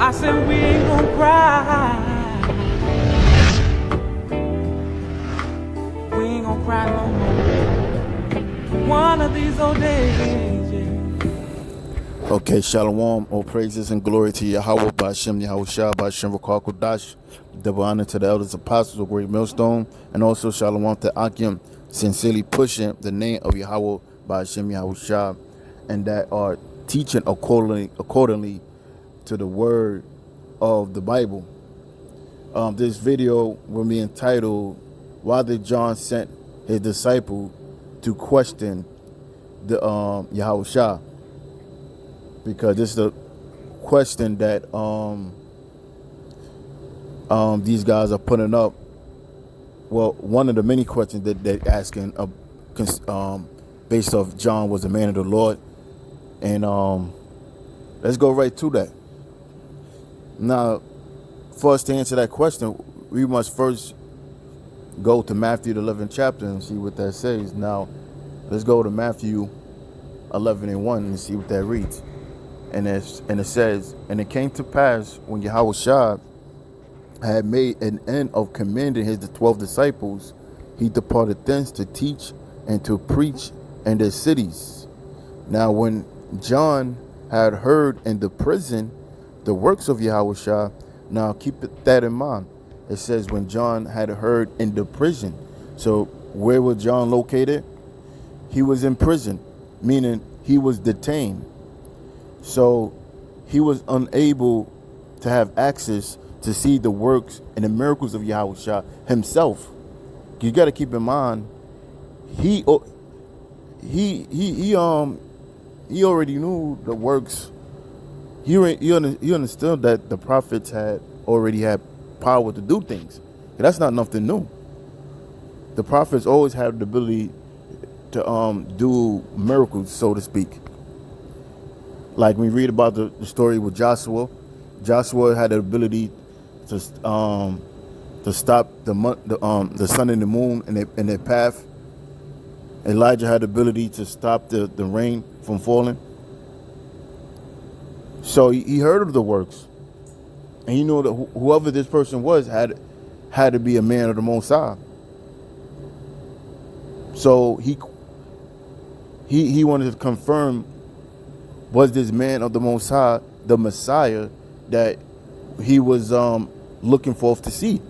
I said we ain't gonna cry. We ain't gonna cry no more. One of these old days, yeah. Okay, shalom, all praises and glory to Yahweh, Ba'ashem, Yahushua, Ba'ashem, Rakar Kodash, double honor to the elders, apostles of Great Millstone, and also shalom to Akim, sincerely pushing the name of Yahweh, Ba'ashem, Yahushua, and that are teaching accordingly to the word of the Bible. This video will be entitled, Why Did John Sent His Disciple to Question the Yahushua? Because this is the question that these guys are putting up. Well, one of the many questions that they're asking based off John was a man of the Lord. And let's go right to that. Now, for us to answer that question, we must first go to Matthew the 11th chapter and see what that says. Now, let's go to Matthew 11:1 and see what that reads. And it says, and it came to pass when Yahushua had made an end of commanding his 12 disciples, he departed thence to teach and to preach in the cities. Now when John had heard in the prison the works of Yahushua, now keep that in mind. It says when John had heard in the prison. So where was John located? He was in prison, meaning he was detained. So he was unable to have access to see the works and the miracles of Yahushua himself. You got to keep in mind, he already knew the works. He understood that the prophets had already had power to do things. That's not nothing new. The prophets always had the ability to do miracles, so to speak. Like we read about the story with Joshua. Joshua had the ability to stop the sun and the moon in their path. Elijah had the ability to stop the rain from falling. So he heard of the works, and he knew that whoever this person was had to be a man of the Most High. So he wanted to confirm, was this man of the Most High the Messiah that he was looking forth to see?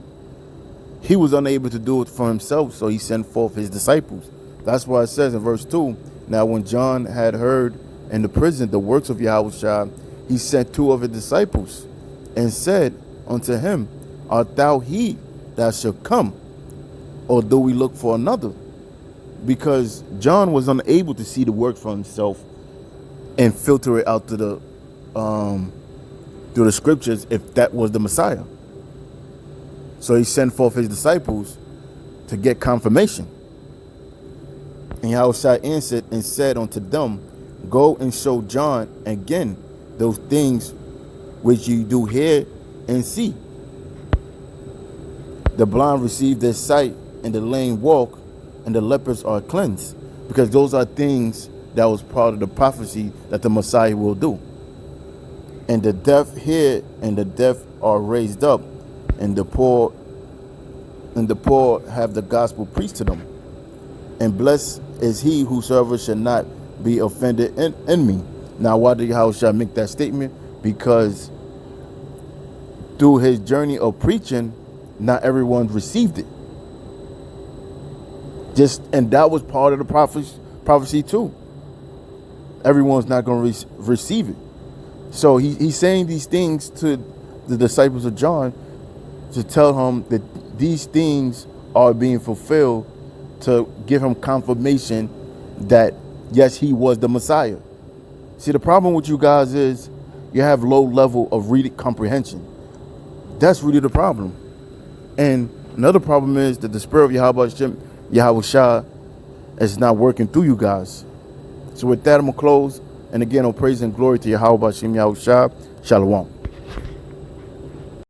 He was unable to do it for himself, so he sent forth his disciples. That's why it says in verse 2, now when John had heard in the prison the works of Yahushua, he sent 2 of his disciples and said unto him, art thou he that shall come, or do we look for another? Because John was unable to see the work for himself and filter it out to through the scriptures if that was the Messiah. So he sent forth his disciples to get confirmation. And Yahushua answered and said unto them, go and show John again those things which you do hear and see. The blind receive their sight, and the lame walk, and the lepers are cleansed. Because those are things that was part of the prophecy that the Messiah will do. And the deaf hear, and the deaf are raised up, and the poor have the gospel preached to them. And blessed is he whosoever shall not be offended in me. Now, why did Yahushua make that statement? Because through his journey of preaching, not everyone received it. And that was part of the prophecy too. Everyone's not going to receive it. So he's saying these things to the disciples of John to tell him that these things are being fulfilled, to give him confirmation that yes, he was the Messiah. See, the problem with you guys is you have low level of reading comprehension. That's really the problem. And another problem is that the spirit of Yahushua is not working through you guys. So with that, I'm going to close. And again, all praise and glory to Yahweh Ba'ashem Yahushua. Shalom.